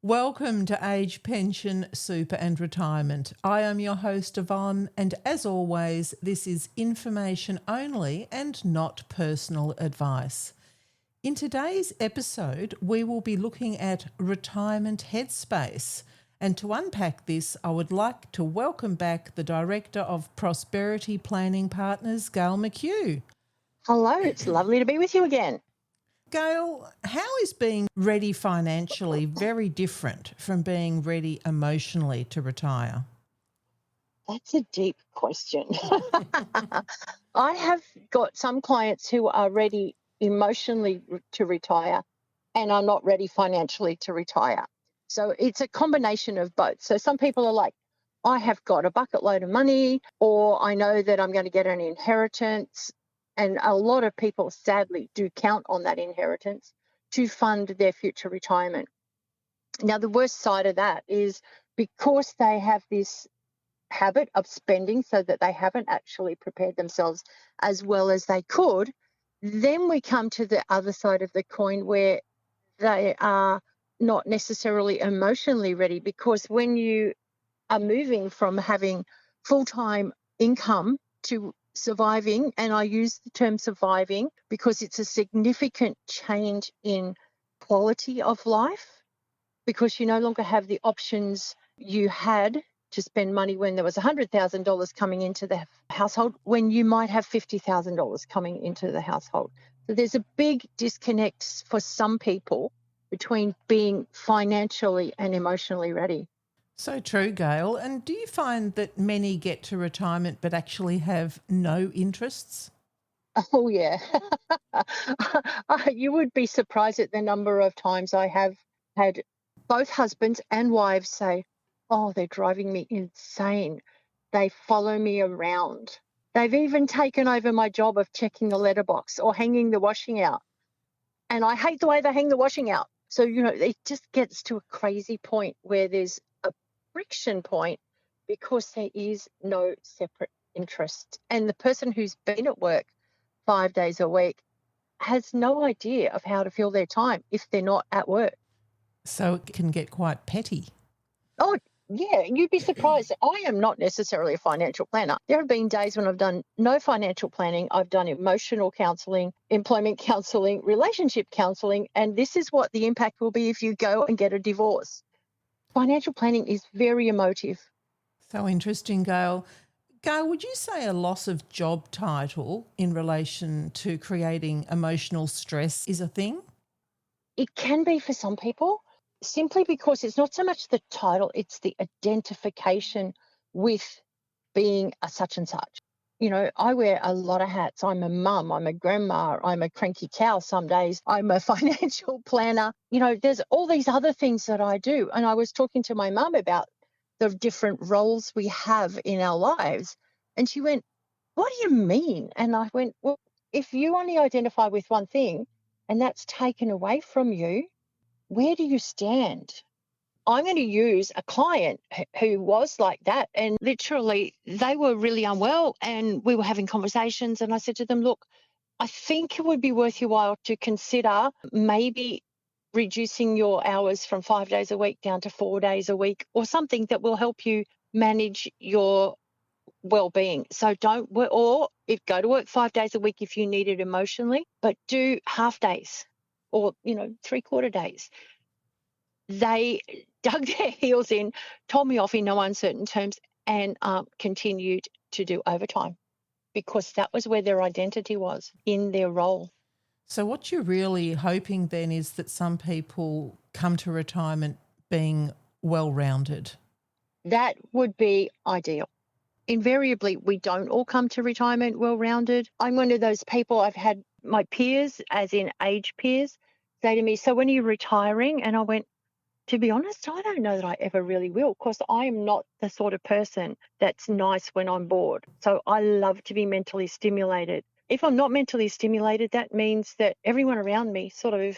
Welcome to Age, Pension, Super and Retirement. I am your host Yvonne, and as always, this is information only and not personal advice. In today's episode, we will be looking at retirement headspace. And to unpack this, I would like to welcome back the Director of Prosperity Planning Partners, Gayle McKew. Hello, it's lovely to be with you again. Gayle, how is being ready financially very different from being ready emotionally to retire? That's a deep question. I have got some clients who are ready emotionally to retire and are not ready financially to retire. So it's a combination of both. So some people are like, I have got a bucket load of money, or I know that I'm going to get an inheritance. And a lot of people sadly do count on that inheritance to fund their future retirement. Now, the worst side of that is because they have this habit of spending so that they haven't actually prepared themselves as well as they could, then we come to the other side of the coin where they are not necessarily emotionally ready, because when you are moving from having full-time income to surviving, and I use the term surviving because it's a significant change in quality of life, because you no longer have the options you had to spend money when there was $100,000 coming into the household, when you might have $50,000 coming into the household. So there's a big disconnect for some people between being financially and emotionally ready. So true, Gayle. And do you find that many get to retirement but actually have no interests? Oh, yeah. You would be surprised at the number of times I have had both husbands and wives say, oh, they're driving me insane. They follow me around. They've even taken over my job of checking the letterbox or hanging the washing out. And I hate the way they hang the washing out. So, it just gets to a crazy point where there's a friction point because there is no separate interest. And the person who's been at work 5 days a week has no idea of how to fill their time if they're not at work. So it can get quite petty. Oh, yeah, you'd be surprised. I am not necessarily a financial planner. There have been days when I've done no financial planning. I've done emotional counseling, employment counseling, relationship counseling, and this is what the impact will be if you go and get a divorce. Financial planning is very emotive. So interesting, Gayle. Gayle, would you say a loss of job title in relation to creating emotional stress is a thing? It can be for some people, simply because it's not so much the title, it's the identification with being a such and such. I wear a lot of hats. I'm a mum, I'm a grandma, I'm a cranky cow some days, I'm a financial planner. There's all these other things that I do. And I was talking to my mum about the different roles we have in our lives. And she went, what do you mean? And I went, well, if you only identify with one thing and that's taken away from you, where do you stand? I'm going to use a client who was like that, and literally they were really unwell and we were having conversations, and I said to them, look, I think it would be worth your while to consider maybe reducing your hours from 5 days a week down to 4 days a week, or something that will help you manage your well-being. So go to work 5 days a week if you need it emotionally, but do half days or 3/4 days. They dug their heels in, told me off in no uncertain terms, and continued to do overtime, because that was where their identity was, in their role. So what you're really hoping then is that some people come to retirement being well-rounded. That would be ideal. Invariably, we don't all come to retirement well-rounded. I'm one of those people. I've had my peers, as in age peers, say to me, so when are you retiring? And I went, to be honest, I don't know that I ever really will, because I am not the sort of person that's nice when I'm bored. So I love to be mentally stimulated. If I'm not mentally stimulated, that means that everyone around me sort of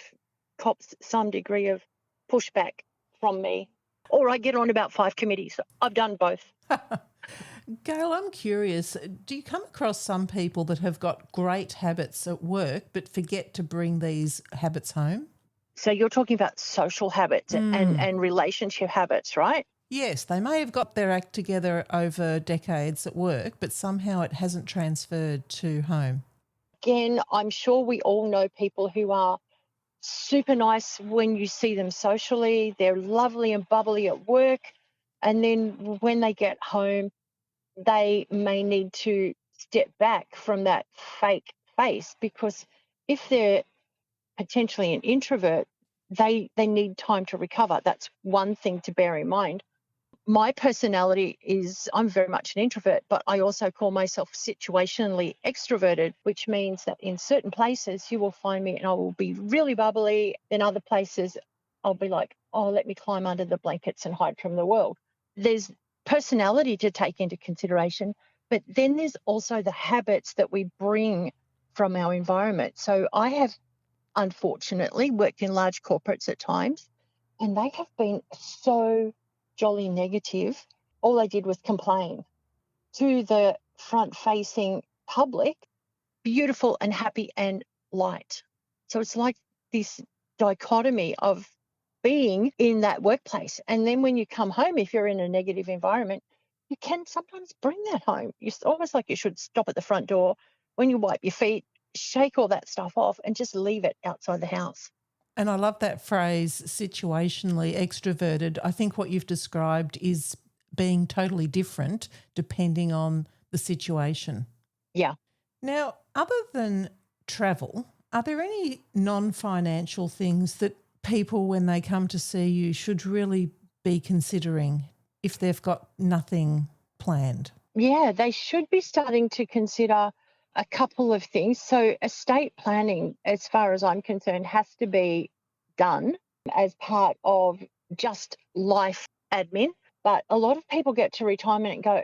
cops some degree of pushback from me, or I get on about 5 committees. I've done both. Gayle, I'm curious, do you come across some people that have got great habits at work but forget to bring these habits home? So you're talking about social habits and relationship habits, right? Yes, they may have got their act together over decades at work, but somehow it hasn't transferred to home. Again, I'm sure we all know people who are super nice when you see them socially. They're lovely and bubbly at work. And then when they get home, they may need to step back from that fake face, because if they're potentially an introvert, they need time to recover. That's one thing to bear in mind. My personality is I'm very much an introvert, but I also call myself situationally extroverted, which means that in certain places you will find me and I will be really bubbly. In other places, I'll be like, oh, let me climb under the blankets and hide from the world. There's personality to take into consideration, but then there's also the habits that we bring from our environment. So I have, unfortunately, worked in large corporates at times, and they have been so jolly negative. All they did was complain to the front facing public, beautiful and happy and light. So it's like this dichotomy of being in that workplace. And then when you come home, if you're in a negative environment, you can sometimes bring that home. It's almost like you should stop at the front door when you wipe your feet, shake all that stuff off and just leave it outside the house. And I love that phrase, situationally extroverted. I think what you've described is being totally different depending on the situation. Yeah. Now, other than travel, are there any non-financial things that people, when they come to see you, should really be considering if they've got nothing planned? Yeah, they should be starting to consider a couple of things. So, estate planning, as far as I'm concerned, has to be done as part of just life admin. But a lot of people get to retirement and go,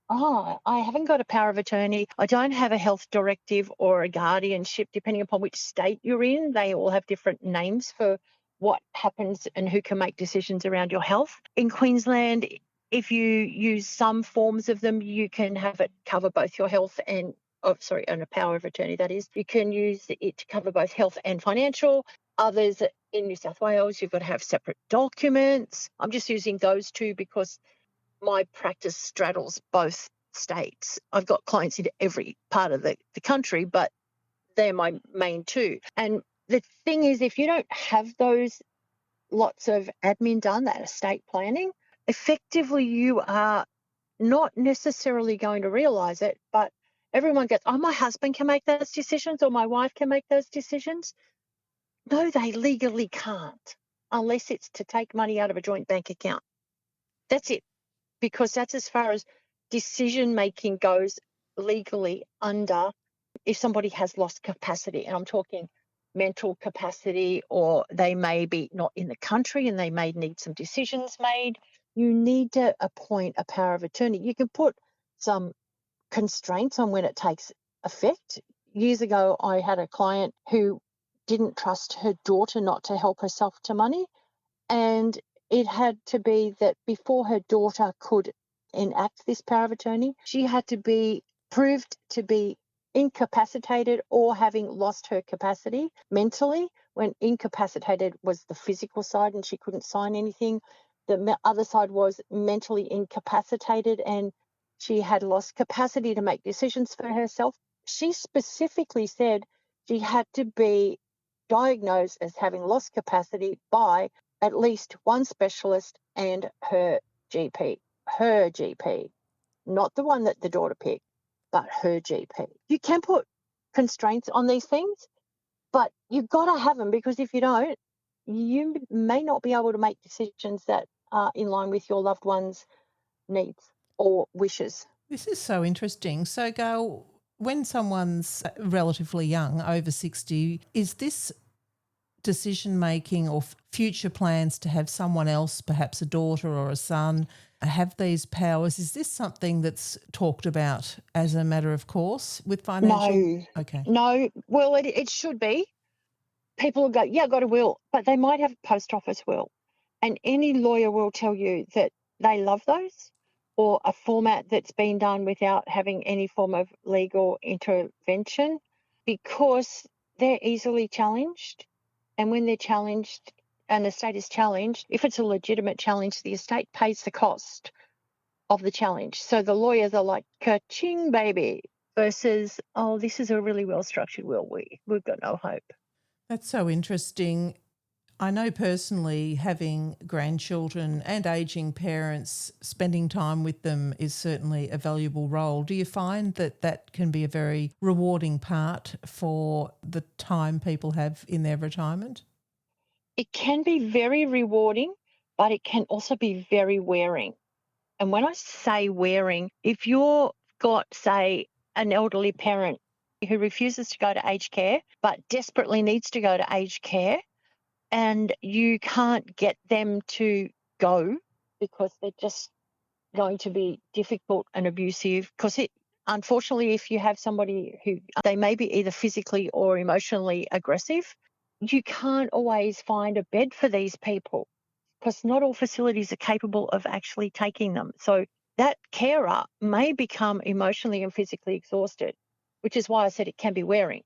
oh, I haven't got a power of attorney. I don't have a health directive or a guardianship, depending upon which state you're in. They all have different names for what happens and who can make decisions around your health. In Queensland, if you use some forms of them, you can have it cover both your health and, and a power of attorney, that is. You can use it to cover both health and financial. Others in New South Wales, you've got to have separate documents. I'm just using those two because my practice straddles both states. I've got clients in every part of the country, but they're my main two. And the thing is, if you don't have those lots of admin done, that estate planning, effectively you are not necessarily going to realise it, but everyone gets, oh, my husband can make those decisions or my wife can make those decisions. No, they legally can't, unless it's to take money out of a joint bank account. That's it, because that's as far as decision making goes legally under if somebody has lost capacity. And I'm talking mental capacity, or they may be not in the country and they may need some decisions made. You need to appoint a power of attorney. You can put some constraints on when it takes effect. Years ago, I had a client who didn't trust her daughter not to help herself to money. And it had to be that before her daughter could enact this power of attorney, she had to be proved to be incapacitated or having lost her capacity mentally, when incapacitated was the physical side and she couldn't sign anything. The other side was mentally incapacitated and she had lost capacity to make decisions for herself. She specifically said she had to be diagnosed as having lost capacity by at least one specialist and her GP, not the one that the daughter picked, but her GP. You can put constraints on these things, but you've got to have them, because if you don't, you may not be able to make decisions that are in line with your loved one's needs or wishes. This is so interesting. So, Gayle, when someone's relatively young, over 60, is this decision making or future plans to have someone else, perhaps a daughter or a son, have these powers? Is this something that's talked about as a matter of course with financial? No. Okay. No. Well, it should be. People will go, yeah, I've got a will, but they might have a post office will. And any lawyer will tell you that they love those, or a format that's been done without having any form of legal intervention, because they're easily challenged And when they're challenged, an estate is challenged, if it's a legitimate challenge, the estate pays the cost of the challenge. So the lawyers are like, ka-ching, baby, versus, oh, this is a really well-structured will. We've got no hope. That's so interesting. I know personally having grandchildren and ageing parents, spending time with them is certainly a valuable role. Do you find that that can be a very rewarding part for the time people have in their retirement? It can be very rewarding, but it can also be very wearing. And when I say wearing, if you've got, say, an elderly parent who refuses to go to aged care but desperately needs to go to aged care, and you can't get them to go because they're just going to be difficult and abusive, because unfortunately, if you have somebody who they may be either physically or emotionally aggressive, you can't always find a bed for these people because not all facilities are capable of actually taking them. So that carer may become emotionally and physically exhausted, which is why I said it can be wearing.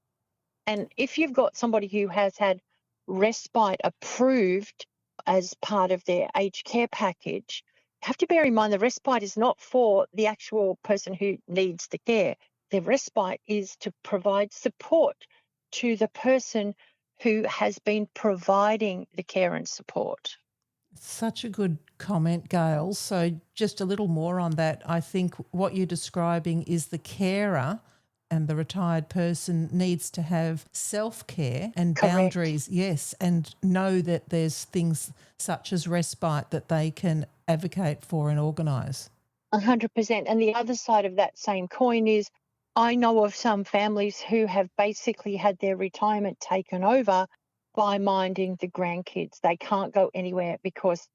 And if you've got somebody who has had respite approved as part of their aged care package, you have to bear in mind the respite is not for the actual person who needs the care. The respite is to provide support to the person who has been providing the care and support. Such a good comment, Gail. So, just a little more on that. I think what you're describing is the carer and the retired person needs to have self-care and Correct. boundaries, yes, and know that there's things such as respite that they can advocate for and organise. 100%. And the other side of that same coin is I know of some families who have basically had their retirement taken over by minding the grandkids. They can't go anywhere because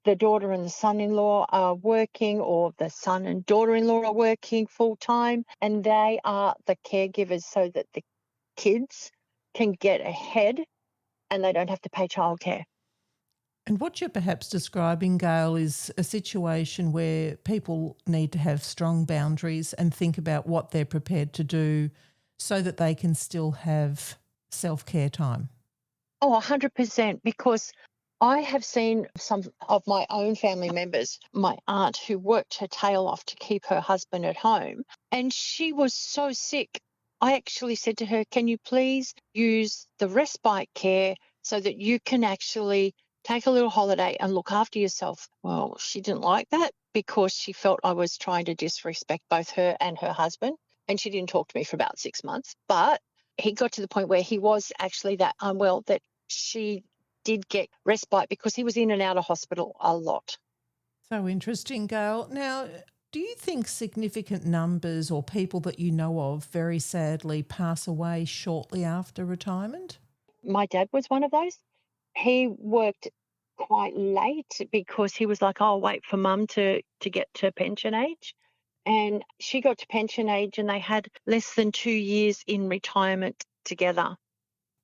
the daughter and the son-in-law are working, or the son and daughter-in-law are working full-time, and they are the caregivers so that the kids can get ahead and they don't have to pay childcare. And what you're perhaps describing, Gail, is a situation where people need to have strong boundaries and think about what they're prepared to do so that they can still have self-care time. Oh, 100%, because I have seen some of my own family members, my aunt who worked her tail off to keep her husband at home, and she was so sick. I actually said to her, can you please use the respite care so that you can actually take a little holiday and look after yourself? Well, she didn't like that because she felt I was trying to disrespect both her and her husband, and she didn't talk to me for about 6 months. But he got to the point where he was actually that unwell that she did get respite because he was in and out of hospital a lot. So interesting, Gail. Now, do you think significant numbers or people that you know of very sadly pass away shortly after retirement? My dad was one of those. He worked quite late because he was like, I'll wait for mum to get to pension age. And she got to pension age and they had less than 2 years in retirement together.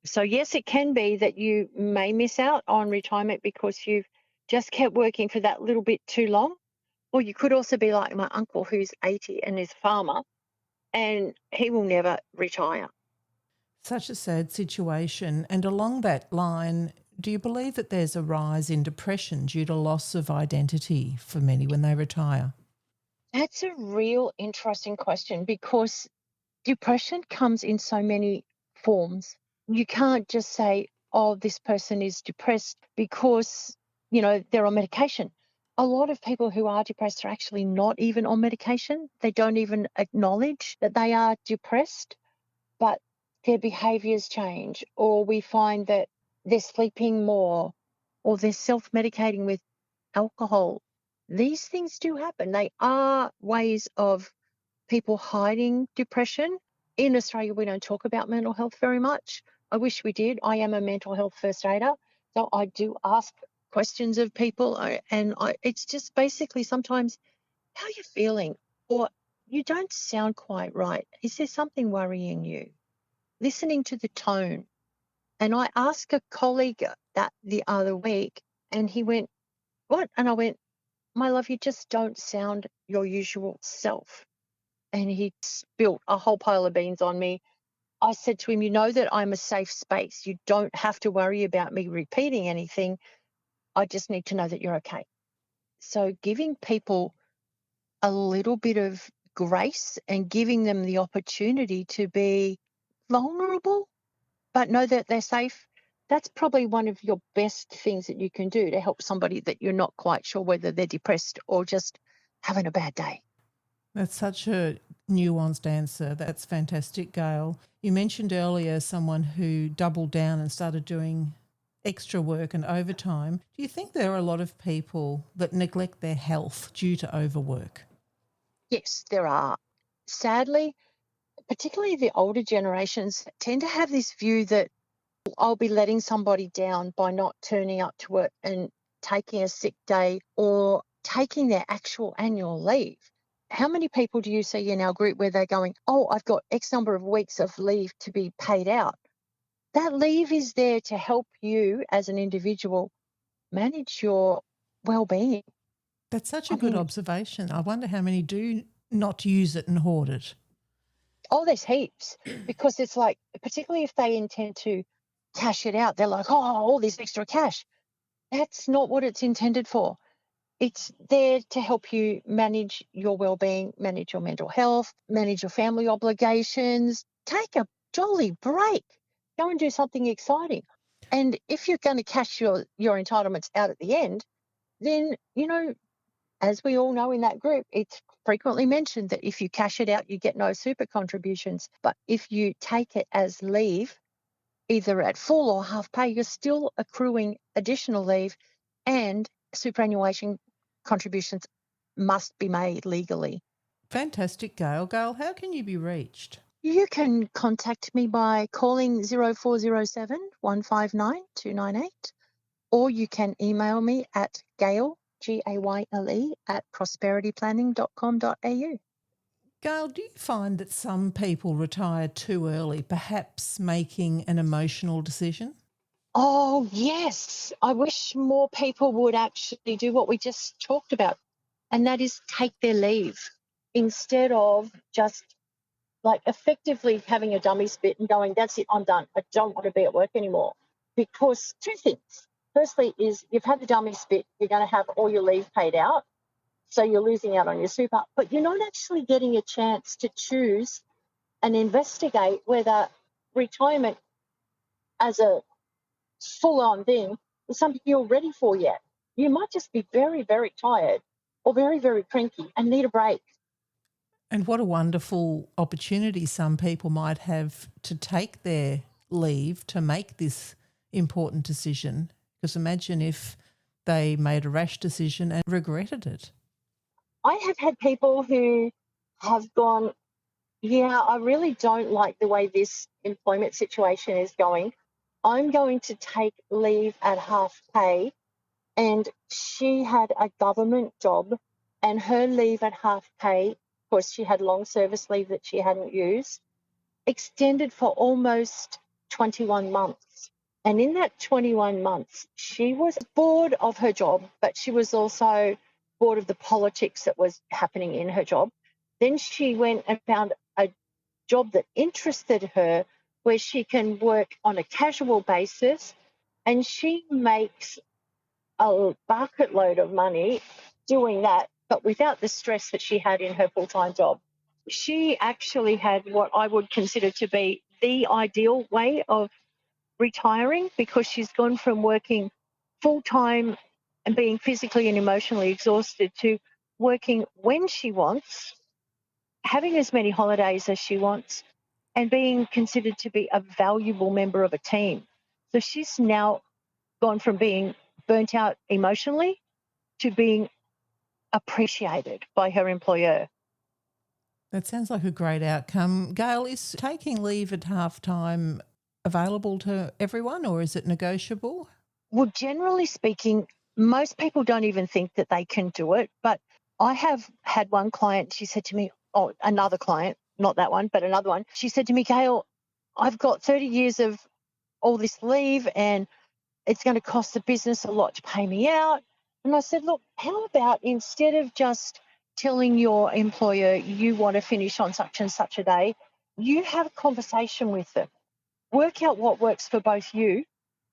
So yes, it can be that you may miss out on retirement because you've just kept working for that little bit too long. Or you could also be like my uncle who's 80 and is a farmer, and he will never retire. Such a sad situation. And along that line, do you believe that there's a rise in depression due to loss of identity for many when they retire? That's a real interesting question because depression comes in so many forms. You can't just say, oh, this person is depressed because, they're on medication. A lot of people who are depressed are actually not even on medication. They don't even acknowledge that they are depressed, but their behaviors change, or we find that they're sleeping more, or they're self-medicating with alcohol. These things do happen. They are ways of people hiding depression. In Australia, we don't talk about mental health very much. I wish we did. I am a mental health first aider, so I do ask questions of people, and it's just basically sometimes, how are you feeling? Or you don't sound quite right. Is there something worrying you? Listening to the tone. And I asked a colleague that the other week, and he went, what? And I went, my love, you just don't sound your usual self. And he spilt a whole pile of beans on me. I said to him, you know that I'm a safe space. You don't have to worry about me repeating anything. I just need to know that you're okay. So giving people a little bit of grace and giving them the opportunity to be vulnerable, but know that they're safe, that's probably one of your best things that you can do to help somebody that you're not quite sure whether they're depressed or just having a bad day. That's such a nuanced answer. That's fantastic, Gail. You mentioned earlier someone who doubled down and started doing extra work and overtime. Do you think there are a lot of people that neglect their health due to overwork? Yes, there are. Sadly, particularly the older generations tend to have this view that I'll be letting somebody down by not turning up to work and taking a sick day or taking their actual annual leave. How many people do you see in our group where they're going, oh, I've got X number of weeks of leave to be paid out? That leave is there to help you as an individual manage your well-being. That's such a I good mean, observation. I wonder how many do not use it and hoard it. oh, there's heaps, because it's like, particularly if they intend to cash it out, they're like, oh, all this extra cash. That's not what it's intended for. It's there to help you manage your well-being, manage your mental health, manage your family obligations. Take a jolly break. Go and do something exciting. And if you're going to cash your entitlements out at the end, then, as we all know in that group, it's frequently mentioned that if you cash it out, you get no super contributions. But if you take it as leave, either at full or half pay, you're still accruing additional leave, and superannuation contributions must be made legally. Fantastic, Gail. Gail, how can you be reached? You can contact me by calling 0407 159 298, or you can email me at Gayle, Gayle, at prosperityplanning.com.au. Gail, do you find that some people retire too early, perhaps making an emotional decision? Oh, yes. I wish more people would actually do what we just talked about, and that is take their leave instead of just like effectively having a dummy spit and going, that's it, I'm done. I don't want to be at work anymore. Because two things. Firstly is you've had the dummy spit, you're going to have all your leave paid out. So you're losing out on your super, but you're not actually getting a chance to choose and investigate whether retirement as a full-on thing is something you're ready for yet. You might just be very, very tired or very, very cranky and need a break. And what a wonderful opportunity some people might have to take their leave to make this important decision. Because imagine if they made a rash decision and regretted it. I have had people who have gone, yeah, I really don't like the way this employment situation is going. I'm going to take leave at half pay. And she had a government job, and her leave at half pay, of course, she had long service leave that she hadn't used, extended for almost 21 months. And in that 21 months, she was bored of her job, but she was also bored of the politics that was happening in her job. Then she went and found a job that interested her, where she can work on a casual basis, and she makes a bucket load of money doing that, but without the stress that she had in her full-time job. She actually had what I would consider to be the ideal way of retiring, because she's gone from working full-time and being physically and emotionally exhausted to working when she wants, having as many holidays as she wants, and being considered to be a valuable member of a team. So she's now gone from being burnt out emotionally to being appreciated by her employer. That sounds like a great outcome. Gail, is taking leave at halftime available to everyone or is it negotiable? Well, generally speaking, most people don't even think that they can do it. But I have had one client, she said to me, oh, another client, not that one, but another one. She said to me, Gail, I've got 30 years of all this leave and it's going to cost the business a lot to pay me out. And I said, look, how about instead of just telling your employer you want to finish on such and such a day, you have a conversation with them. Work out what works for both you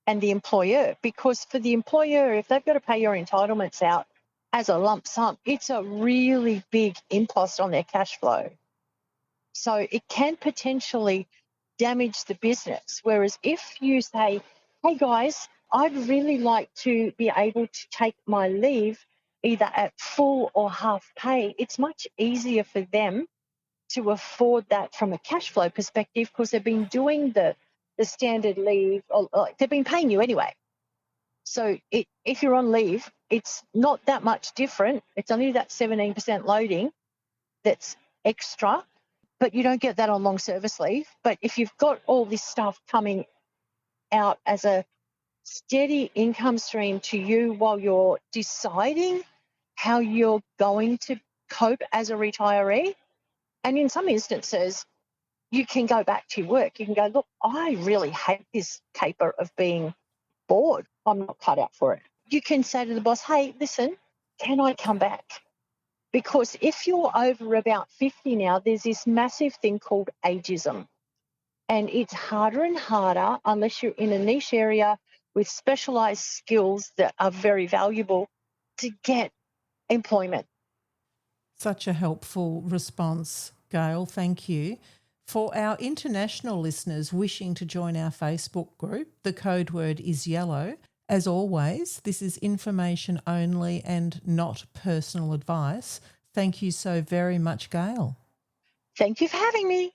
and the employer, because for the employer, if they've got to pay your entitlements out as a lump sum, it's a really big impost on their cash flow. So it can potentially damage the business. Whereas if you say, hey guys, I'd really like to be able to take my leave either at full or half pay, it's much easier for them to afford that from a cash flow perspective, because they've been doing the standard leave, or they've been paying you anyway. So if you're on leave, it's not that much different. It's only that 17% loading that's extra, but you don't get that on long service leave. But if you've got all this stuff coming out as a steady income stream to you while you're deciding how you're going to cope as a retiree, and in some instances, you can go back to your work. You can go, look, I really hate this caper of being bored. I'm not cut out for it. You can say to the boss, hey, listen, can I come back? Because if you're over about 50 now, there's this massive thing called ageism. And it's harder and harder, unless you're in a niche area with specialised skills that are very valuable, to get employment. Such a helpful response, Gayle. Thank you. For our international listeners wishing to join our Facebook group, the code word is yellow. As always, this is information only and not personal advice. Thank you so very much, Gayle. Thank you for having me.